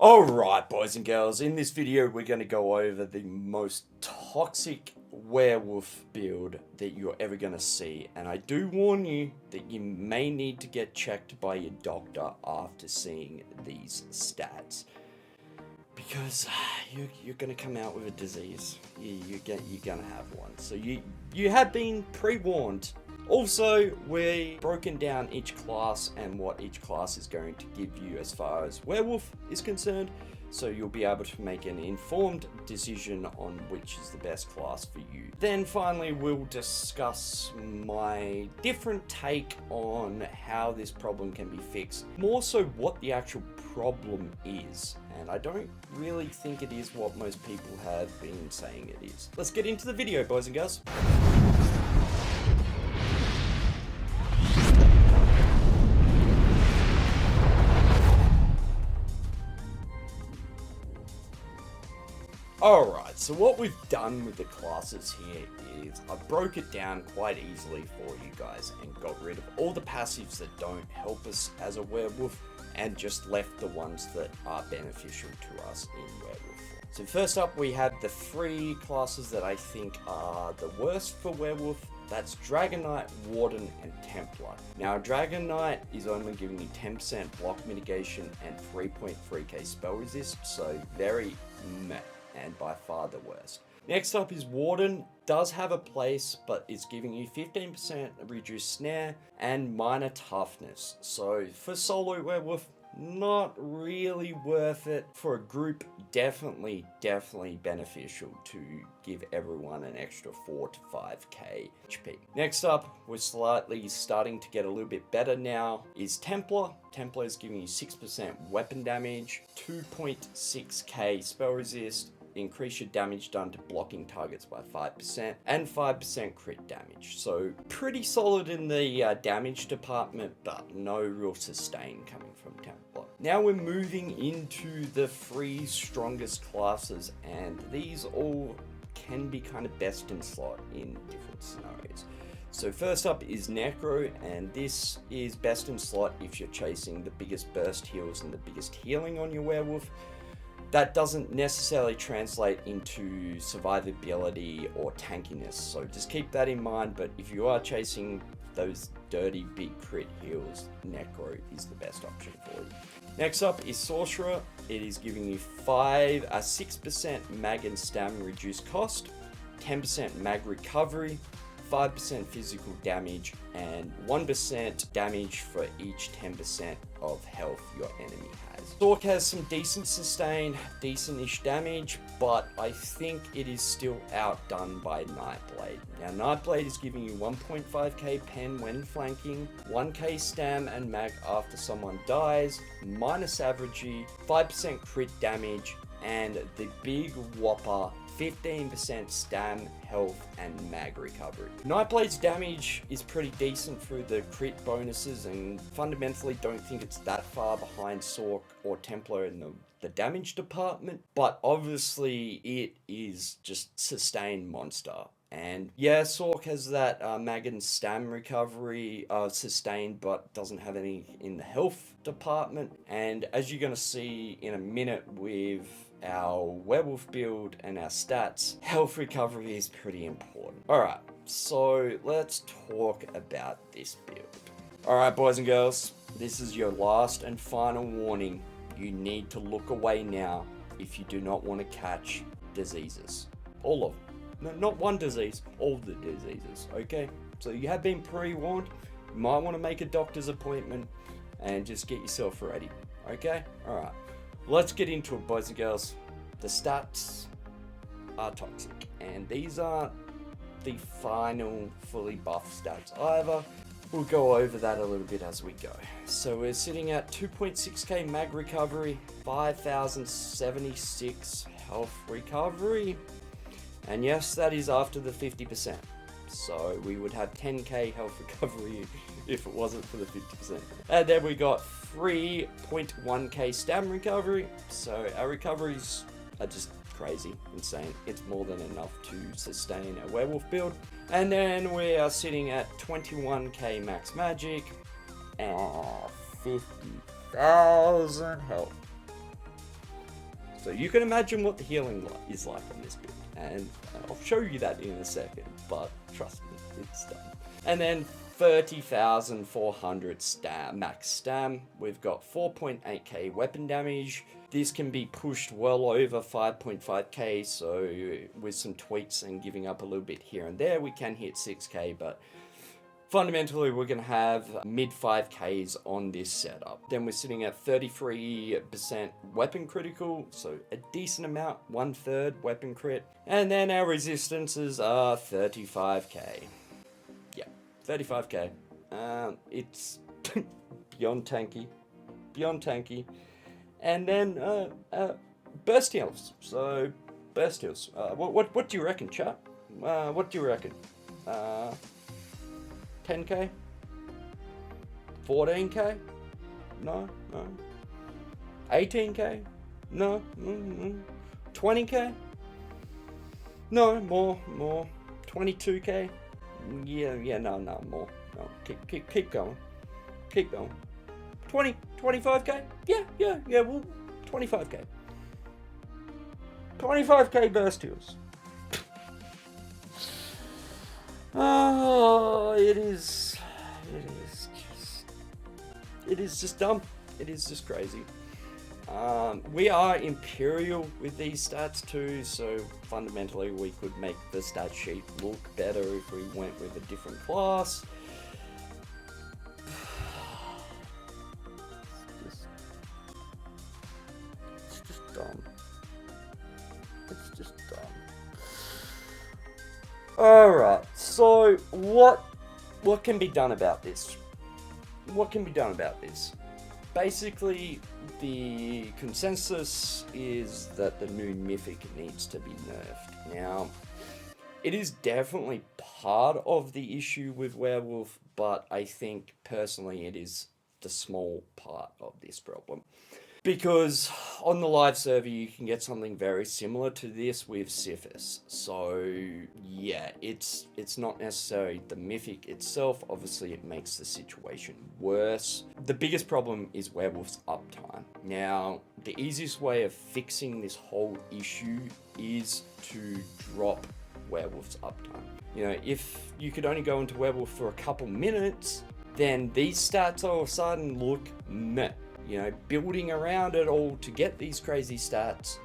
Alright boys and girls, in this video we're going to go over the most toxic werewolf build that you're ever going to see, and I do warn you that you may need to get checked by your doctor after seeing these stats, because you're going to come out with a disease. You're going to have one, so you have been pre-warned. Also, we've broken down each class and what each class is going to give you as far as werewolf is concerned, so you'll be able to make an informed decision on which is the best class for you. Then finally, we'll discuss my different take on how this problem can be fixed, more so what the actual problem is, and I don't really think it is what most people have been saying it is. Let's get into the video, boys and girls. Alright, so what we've done with the classes here is I broke it down quite easily for you guys and got rid of all the passives that don't help us as a werewolf and just left the ones that are beneficial to us in werewolf form. So first up we have the three classes that I think are the worst for werewolf. That's Dragon Knight, Warden, and Templar. Now, Dragon Knight is only giving you 10% block mitigation and 3.3k spell resist, so very meh, and by far the worst. Next up is Warden. Does have a place, but it's giving you 15% reduced snare and minor toughness. So for solo werewolf, not really worth it. For a group, definitely beneficial to give everyone an extra 4 to 5k HP. Next up, we're slightly starting to get a little bit better now, is Templar. Templar is giving you 6% weapon damage, 2.6k spell resist, increase your damage done to blocking targets by 5%, and 5% crit damage. So pretty solid in the damage department, but no real sustain coming from Templar. Now we're moving into the three strongest classes, and these all can be kind of best in slot in different scenarios. So first up is Necro, and this is best in slot if you're chasing the biggest burst heals and the biggest healing on your werewolf. That doesn't necessarily translate into survivability or tankiness, so just keep that in mind. But if you are chasing those dirty big crit heals, Necro is the best option for you. Next up is Sorcerer. It is giving you 6% mag and stam reduced cost, 10% mag recovery, 5% physical damage, and 1% damage for each 10% of health your enemy has. Sorc has some decent sustain, decent-ish damage, but I think it is still outdone by Nightblade. Now, Nightblade is giving you 1.5k pen when flanking, 1k stam and mag after someone dies, minus average, 5% crit damage, and the big whopper 15% stam, health, and mag recovery. Nightblade's damage is pretty decent through the crit bonuses, and fundamentally don't think it's that far behind Sorc or Templar in the damage department, but obviously it is just sustained monster. And yeah, Sorc has that mag and stam recovery sustained, but doesn't have any in the health department. And as you're going to see in a minute with our werewolf build and our stats, health recovery is pretty important. Alright, so let's talk about this build. Alright boys and girls, this is your last and final warning. You need to look away now if you do not want to catch diseases. All of them. No, not one disease, all the diseases, okay? So you have been pre-warned. You might want to make a doctor's appointment and just get yourself ready, okay? Alright. Let's get into it, boys and girls. The stats are toxic, and these aren't the final fully buffed stats either. We'll go over that a little bit as we go. So we're sitting at 2.6k mag recovery, 5076 health recovery, and yes, that is after the 50%. So we would have 10k health recovery if it wasn't for the 50%. And then we got 3.1k stam recovery. So our recoveries are just crazy, insane. It's more than enough to sustain a werewolf build. And then we are sitting at 21k max magic and 50,000 health. So you can imagine what the healing is like on this build, and I'll show you that in a second, but trust me, it's done. And then 30,400 max stam. We've got 4.8k weapon damage. This can be pushed well over 5.5k, so with some tweaks and giving up a little bit here and there, we can hit 6k, but fundamentally, we're going to have mid 5Ks on this setup. Then we're sitting at 33% weapon critical, so a decent amount, 1/3 weapon crit. And then our resistances are 35k. Yeah, 35k. It's beyond tanky. Beyond tanky. And then burst heals. So, burst heals. What do you reckon, chat? What do you reckon? 10k? 14k? No? 18k? No? 20k? No, more. 22k? Yeah, no, more. No, keep going. Keep going. 25k? Yeah, well, 25k. 25k burst heals. Oh, it is just dumb. It is just crazy. We are Imperial with these stats too, so fundamentally we could make the stat sheet look better if we went with a different class. It's just dumb. It's just dumb. Alright, so what can be done about this? What can be done about this? Basically, the consensus is that the new Mythic needs to be nerfed. Now, it is definitely part of the issue with Werewolf, but I think personally it is the small part of this problem. Because on the live server, you can get something very similar to this with Syphis. So, yeah, it's not necessarily the Mythic itself. Obviously, it makes the situation worse. The biggest problem is Werewolf's uptime. Now, the easiest way of fixing this whole issue is to drop Werewolf's uptime. You know, if you could only go into Werewolf for a couple minutes, then these stats all of a sudden look meh. You know, building around it all to get these crazy stats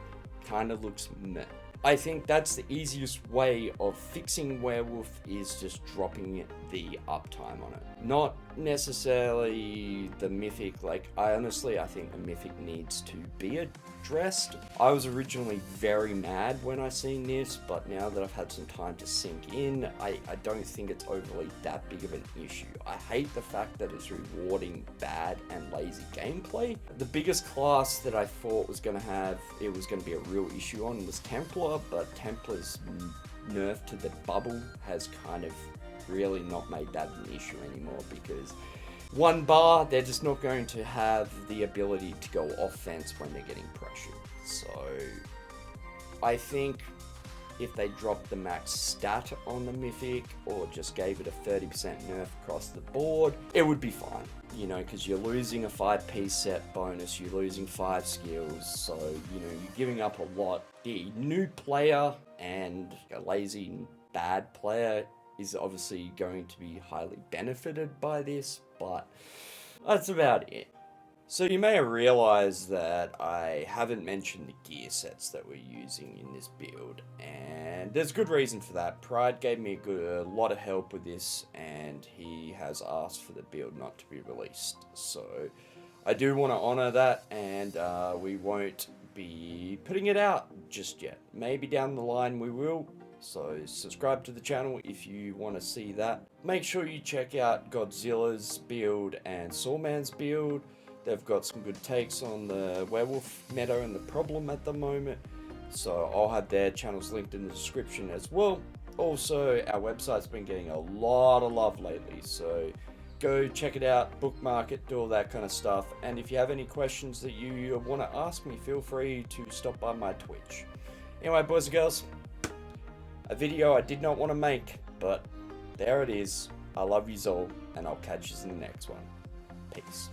kind of looks meh. I think that's the easiest way of fixing Werewolf is just dropping the uptime on it. Not necessarily the Mythic, like I think the Mythic needs to be addressed. I was originally very mad when I seen this, but now that I've had some time to sink in, I don't think it's overly that big of an issue. I hate the fact that it's rewarding bad and lazy gameplay. The biggest class that I thought was going to be a real issue on was Templar, but Templar's nerf to the bubble has kind of really not made that an issue anymore, because one bar, they're just not going to have the ability to go offense when they're getting pressured. So I think if they dropped the max stat on the Mythic or just gave it a 30% nerf across the board, it would be fine. You know, because you're losing a 5-piece set bonus, you're losing 5 skills, so, you know, you're giving up a lot. The new player and a lazy bad player is obviously going to be highly benefited by this, but that's about it. So you may have realized that I haven't mentioned the gear sets that we're using in this build, and there's a good reason for that. Pride gave me a lot of help with this, and he has asked for the build not to be released. So I do want to honor that, and we won't be putting it out just yet. Maybe down the line we will. So subscribe to the channel if you want to see that. Make sure you check out Godzilla's build and SAWMAN'S build. They've got some good takes on the werewolf meta and the problem at the moment. So I'll have their channels linked in the description as well. Also, our website's been getting a lot of love lately, so go check it out, bookmark it, do all that kind of stuff. And if you have any questions that you want to ask me, feel free to stop by my Twitch. Anyway, boys and girls, a video I did not want to make, but there it is. I love yous all, and I'll catch you in the next one. Peace.